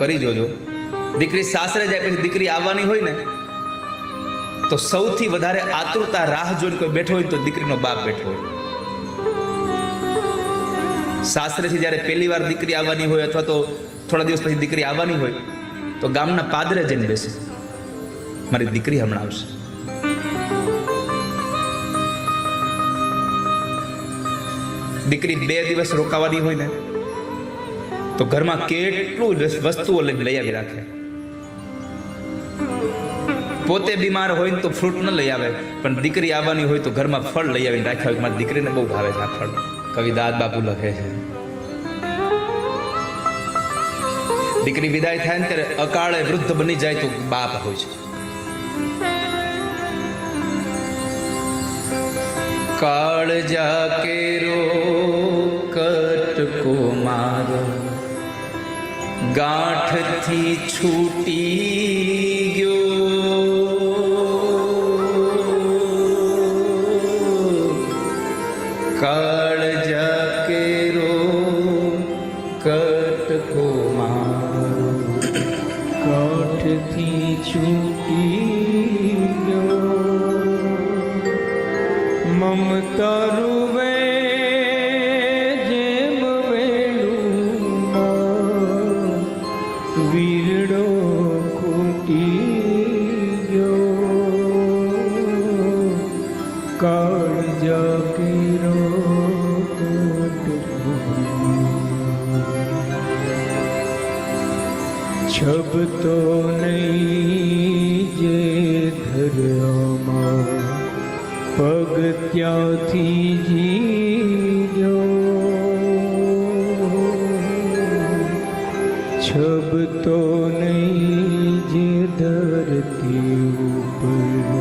કરી જોજો. દીકરી સાસરે જાય પછી દીકરી આવવાની હોય ને તો સૌથી વધારે આતુરતા રાહ જોઈને કોઈ બેઠો હોય તો દીકરીનો બાપ બેઠો હોય. સાસરેથી જ્યારે પહેલી વાર દીકરી આવવાની હોય અથવા તો થોડા દિવસ પછી દીકરી આવવાની હોય તો ગામના પાદરે જઈને બેસે, મારી દીકરી હમણાં આવશે. દીકરી 2 દિવસ રોકાવાની હોય ને તો ઘરમાં કેટલું વસ્તુઓ લઈ આવી રાખે. પોતે બીમાર હોય ને તો ફ્રૂટ ન લઈ આવે, પણ દીકરી આવવાની હોય તો ઘરમાં ફળ લઈ આવીને રાખ્યા હોય. મારી દીકરીને બહુ ભાવે છે આ ફળ. કવિ દાદ બાપુ લખે છે, દીકરી વિદાય થાય ને ત્યારે અકાળે વૃદ્ધ બની જાય તો બાપ હોય છે. કાળજા કેરો કટકો મારો ગાંઠથી છૂટી ગયો. કાળજા કેરો કટકો મારો ગાંઠથી છૂટી ગયો. મમતારું વે જેમ વેલું વીરડો ખૂટી ગયો. કાળજા કેરો છબતો નહીં જે ધર્મમાં પગ ત્યાંથી જીજો. છબતો નહીં જે ધરતી ઉપર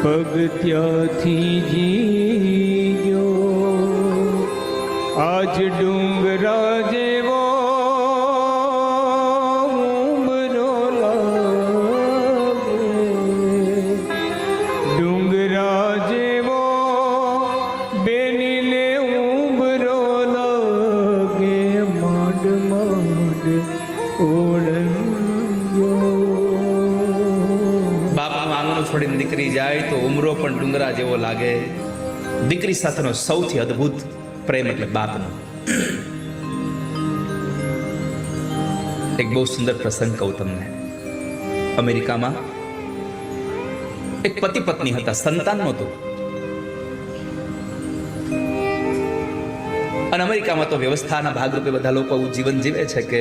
પગ ત્યાંથી જીજો. આજ ડુંગરા જેવો છોડીને દીકરી જાય તો ઉમરો પણ ડુંગરા જેવો લાગે. દીકરી સાથેનો સૌથી અદ્ભુત પ્રેમ એટલે બાપનો. એક બહુ સુંદર પ્રસંગ કહું તમને. અમેરિકામાં એક પતિ પત્ની હતા, સંતાન નહોતું. અને અમેરિકામાં તો વ્યવસ્થાના ભાગરૂપે બધા લોકો એવું જીવન જીવે છે કે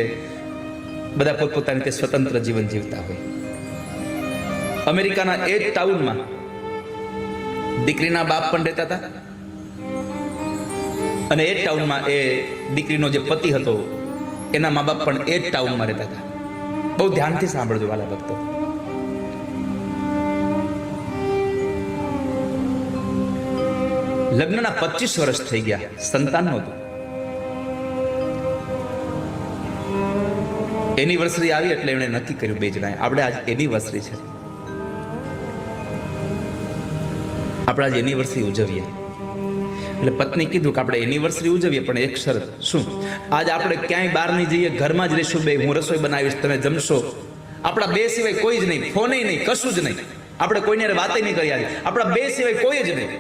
બધા પોતપોતાની રીતે સ્વતંત્ર જીવન જીવતા હોય. અમેરિકાના એ જ ટાઉનમાં દીકરીના બાપ પણ રહેતા હતા અને એ જ ટાઉનમાં એ દીકરીનો જે પતિ હતો એના મા બાપ પણ એ જ ટાઉનમાં રહેતા હતા. બહુ ધ્યાનથી સાંભળજો વાલા ભક્તો. લગ્નના 25 વર્ષ થઈ ગયા, સંતાન નહોતું. એનિવર્સરી આવી એટલે એમણે નક્કી કર્યું બે જણાએ, આપણે આજ એનિવર્સરી છે, આપણે આજ એનિવર્સરી ઉજવીએ. એટલે પત્ની કીધું કે આપણે એનિવર્સરી ઉજવીએ, પણ એક શરત. શું? આજ આપણે ક્યાંય બહાર નહીં જઈએ, ઘરમાં જ રહીશું બે. હું રસોઈ બનાવીશ, તમે જમશો. આપણા બે સિવાય કોઈ જ નહીં, ફોને નહીં, કશું જ નહીં. આપણે કોઈને વાતે નહીં કરી. આપણા બે સિવાય કોઈ જ નહીં.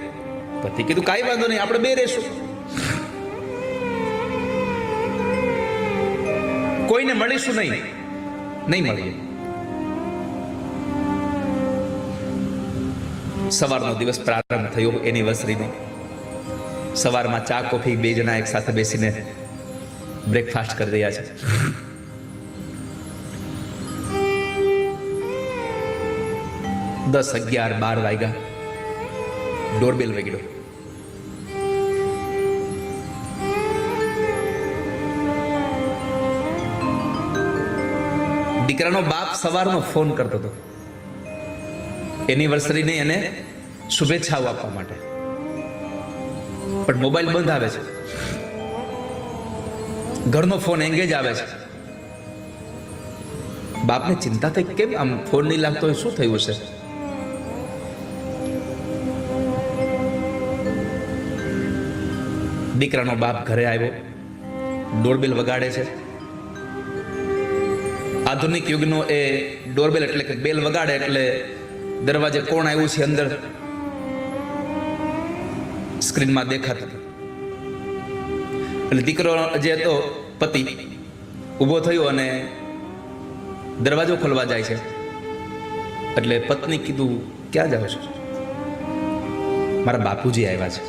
પતિ કીધું કાંઈ વાંધો નહીં, આપણે બે રહેશું. કોઈને મળીશું નહીં, નહીં મળીએ. સવારનો દિવસ પ્રારંભ થયો એનિવર્સરીનો. સવારમાં ચા કોફી બે જણા એક સાથે બેસીને બ્રેકફાસ્ટ કરી રહ્યા છે. દસ 11 12 વાગ્યા, ડોરબેલ વાગ્યો. દીકરાનો બાપ સવારનો ફોન કરતો હતો એનિવર્સરીને એને શુભેચ્છાઓ આપવા માટે, પણ મોબાઈલ બંધ આવે છે. ઘરનો ફોન એંગેજ આવે છે. બાપને ચિંતા થઈ, કેમ આમ ફોન નહીં લાગતો હોય, શું થયું છે? દીકરાનો બાપ ઘરે આવ્યો, ડોરબેલ વગાડે છે. આધુનિક યુગનો એ ડોરબેલ એટલે કે બેલ વગાડે એટલે દરવાજે કોણ આવ્યું છે અંદર સ્ક્રીનમાં દેખાતું. એટલે દીકરો જે હતો પતિ ઊભો થયો અને દરવાજો ખોલવા જાય છે. એટલે પત્ની કીધું, ક્યાં જાઓ છો? મારા બાપુજી આવ્યા છે.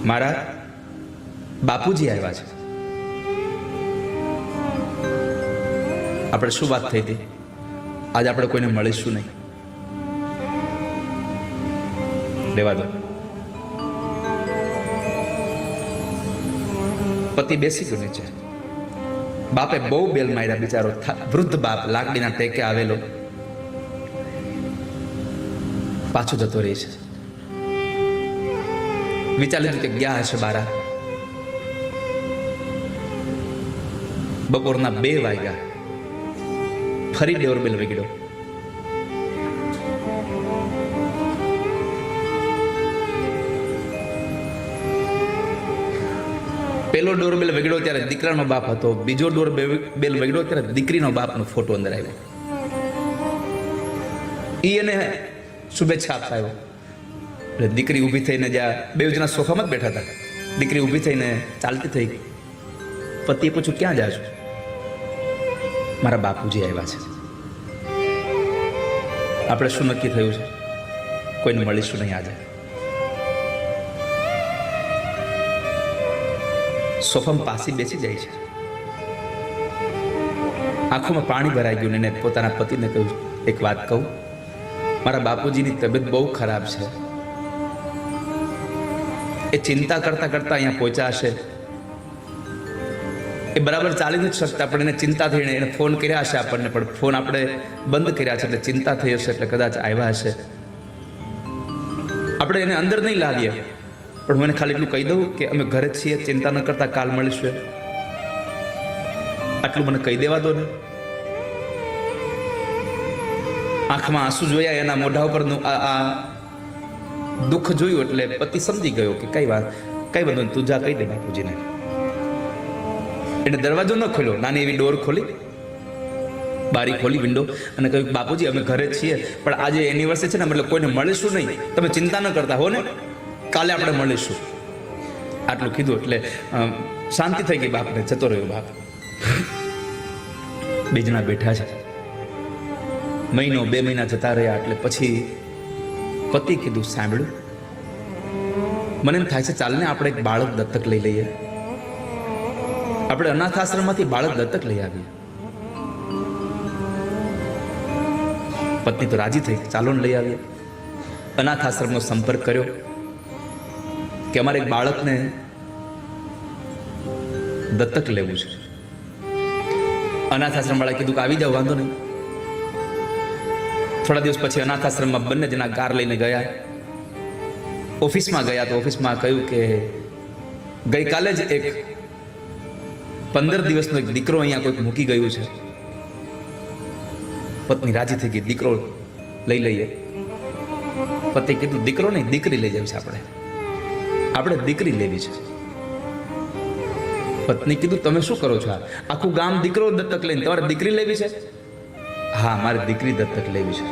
મારા બાપુજી આવ્યા છે. આપણે શું વાત થઈ હતી? આજે આપણે કોઈને મળીશું નહીં. લેવા દો. પતિ બેસી ગયો નીચે. બાપે બહુ બેલ માર્યા, બિચારો વૃદ્ધ બાપ લાકડીના ટેકે આવેલો પાછો જતો રહે છે. વિચાર લીધું કે ગયા હશે બારા. બપોરના 2 વાગ્યા. ફરી ડોરબેલ વગડ્યો. પેલો ડોરબેલ વગડ્યો ત્યારે દીકરાનો બાપ હતો. બીજો ડોરબેલ વગડ્યો ત્યારે દીકરીનો બાપનો ફોટો અંદર આવ્યો. એને શુભેચ્છા આપતા આવ્યો. એટલે દીકરી ઊભી થઈને, જ્યાં 2 જણા સોફામાં જ બેઠા હતા, દીકરી ઊભી થઈને ચાલતી થઈ ગઈ. પતિએ પૂછ્યું, ક્યાં જા છો? મારા બાપુજી આવ્યા છે. આપણે શું નક્કી થયું છે? કોઈને મળીશું નહીં આજે. સોફામાં પાસી બેસી જાય છે. આંખોમાં પાણી ભરાઈ ગયું. એને પોતાના પતિને કહ્યું, એક વાત કહું, મારા બાપુજીની તબિયત બહુ ખરાબ છે. એ ચિંતા કરતા કરતા અહીંયા પહોંચ્યા હશે. એ બરાબર ચાલી નથી શકતા, પણ એને ચિંતા થઈને એને ફોન કર્યા હશે આપણને, પણ ફોન આપણે બંધ કર્યા છે એટલે ચિંતા થઈ હશે, એટલે કદાચ આવ્યા હશે. આપણે એને અંદર નહીં લાવીએ, પણ હું એને ખાલી એટલું કહી દઉં કે અમે ઘરે જ છીએ, ચિંતા ન કરતા, કાલ મળીશું. આટલું મને કહી દેવા દો ને. આંખમાં આંસુ જોયા, એના મોઢા ઉપરનું આ દુઃખ જોયું એટલે પતિ સમજી ગયો કે કઈ વાંધો નહીં, તું જા કહી દે બાપુજીને. એને દરવાજો ન ખોલ્યો, નાની એવી ડોર ખોલી, બારી ખોલી, વિન્ડો, અને કહ્યું, બાપુજી અમે ઘરે છીએ, પણ આજે એનિવર્સરી છે ને, મતલબ કોઈને મળીશું નહીં, તમે ચિંતા ન કરતા હો ને, કાલે આપણે મળીશું. આટલું કીધું એટલે શાંતિ થઈ ગઈ બાપને. જતો રહ્યો બાપ. 2 જણા બેઠા છે. મહિનો 2 મહિના જતા રહ્યા એટલે પછી પતિ કીધું, સાંભળ્યું, મને એમ થાય છે ચાલને આપણે એક બાળક દત્તક લઈ લઈએ. આપણે અનાથ આશ્રમમાંથી બાળક દત્તક લઈ આવીએ. પત્ની તો રાજી થઈ, ચાલો ને લઈ આવીએ. અનાથ આશ્રમનો સંપર્ક કર્યો કે અમારે એક બાળકને દત્તક લેવું છે. અનાથ આશ્રમ વાળા કીધું કે આવી જાવ, વાંધો નહીં. થોડા દિવસ પછી અનાથ આશ્રમમાં બંને જણા કાર લઈને ગયા. ઓફિસમાં ગયા તો ઓફિસમાં કહ્યું કે ગઈકાલે જ એક 15 દિવસનો એક દીકરો અહીંયા કોઈક મૂકી ગયું છે. પત્ની રાજી થઈ ગઈ, દીકરો લઈ લઈએ. પતિ કીધું, દીકરો નહીં, દીકરી લઈ જવી છે આપણે દીકરી લેવી છે. પત્ની કીધું, તમે શું કરો છો? આખું ગામ દીકરો દત્તક લઈને, તમારે દીકરી લેવી છે? હા, મારે દીકરી દત્તક લેવી છે.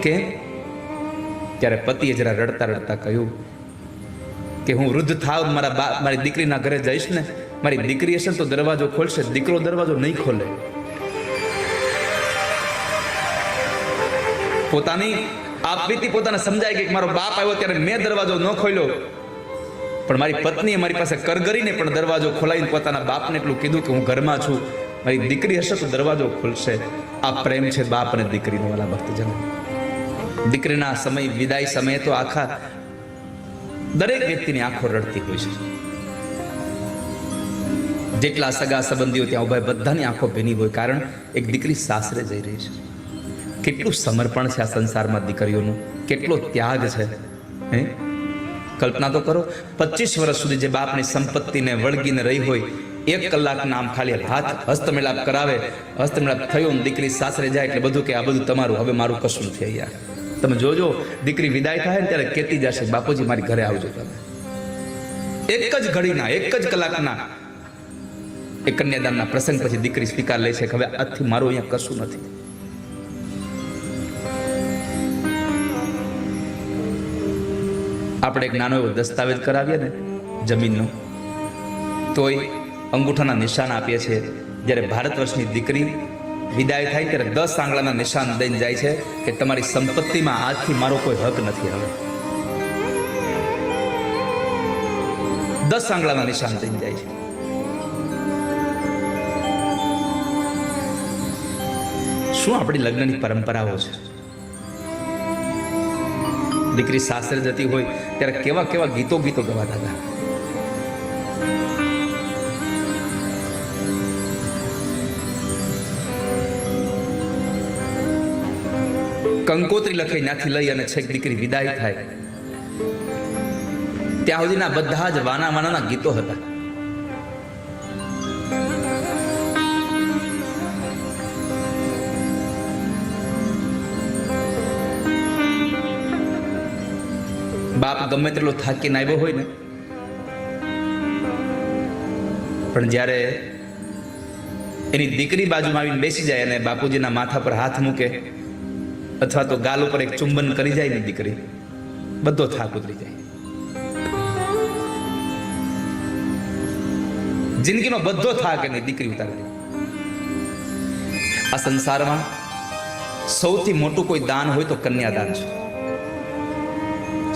કે ત્યારે પતિએ જરા રડતા રડતા કહ્યું કે હું વૃદ્ધ થાવ, મારી દીકરીના ઘરે જઈશ ને, મારી દીકરી હશે તો દરવાજો ખોલશે, દીકરો દરવાજો નહીં ખોલે. પોતાની આપવીતી પોતાને સમજાય કે મારો બાપ આવ્યો ત્યારે મેં દરવાજો ન ખોલ્યો, પણ મારી પત્નીએ મારી પાસે કરગરીને પણ દરવાજો ખોલાવીને પોતાના બાપને એટલું કીધું કે હું ઘરમાં છું, મારી દીકરી હશે તો દરવાજો ખોલશે. આ પ્રેમ છે બાપ અને દીકરીનો. વાલા ભક્તજન, દીકરીના સમય, વિદાય સમયે તો આખા દરેક વ્યક્તિની આંખો રડતી હોય છે. જેટલા સગા સંબંધીઓ ત્યાં ઉભા, બધાની આંખો ભીની હોય, કારણ એક દીકરી સાસરે જઈ રહી છે. કેટલું સમર્પણ છે આ સંસારમાં દીકરીઓનું, કેટલો ત્યાગ છે. હે, કલ્પના તો કરો, 25 વર્ષ સુધી જે બાપની સંપત્તિને વળગીને રહી હોય, 1 કલાકના આમ ખાલી હાથ હસ્તમેળાપ કરાવે, હસ્તમેળાપ થયો ને દીકરી સાસરે જાય એટલે બધું કે આ બધું તમારું, હવે મારું કશું નથી. યાર તમે જોજો, દીકરી વિદાય થાય ને ત્યારે કહેતી જશે, બાપુજી મારી ઘરે આવજો તમે. એક જ ઘડીના, એક જ કલાકના એ કન્યાદાનના પ્રસંગ પછી દીકરી સ્વીકાર લે છે કે હવે આજથી મારું અહીંયા કશું નથી. આપણે એક નાનો એવો દસ્તાવેજ કરાવીએ ને જમીનનો, તોય અંગૂઠાના નિશાન આપીએ છીએ. જ્યારે ભારત વર્ષની દીકરી વિદાય થાય ત્યારે 10 આંગળાના નિશાન દઈને જાય છે કે તમારી સંપત્તિમાં આજથી મારો કોઈ હક નથી. હવે 10 આંગળાના નિશાન દઈને જાય છે. શું આપણી લગ્નની પરંપરાઓ છે? દીકરી સાસરે જતી હોય ત્યારે કેવા કેવા ગીતો ગવાતા હતા. કંકોત્રી લખી ત્યાંથી લઈ અને છેક દીકરી વિદાય થાય ત્યાં સુધીના બધા જ વાનાના ગીતો હતા. બાપ ગમે તેટલો થાકીને આવ્યો હોય ને, પણ જ્યારે એની દીકરી બાજુમાં આવીને બેસી જાય અને બાપુજીના માથા પર હાથ મૂકે અથવા તો ગાલ ઉપર એક ચુંબન કરી જાય ને દીકરી, બધો થાક ઉતરી જાય. જિંદગીનો બધો થાક એની દીકરી ઉતારી દે. આ સંસારમાં સૌથી મોટું કોઈ દાન હોય તો કન્યાદાન છે.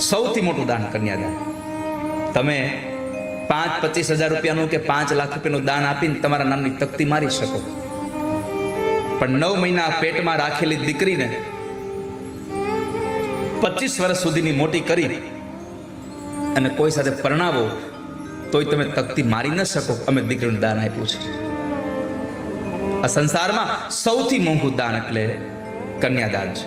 સૌથી મોટું દાન કન્યાદાન. તમે 5-25 હજાર રૂપિયાનું કે 5 લાખ રૂપિયાનું દાન આપીને તમારા નામની તકતી મારી શકો, પણ 9 મહિના પેટમાં રાખેલી દીકરીને 25 વર્ષ સુધીની મોટી કરી અને કોઈ સાથે પરણાવો તોય તમે તકતી મારી ન શકો. અમે દીકરીનું દાન આપ્યું છે. આ સંસારમાં સૌથી મોંઘું દાન એટલે કન્યાદાન છે.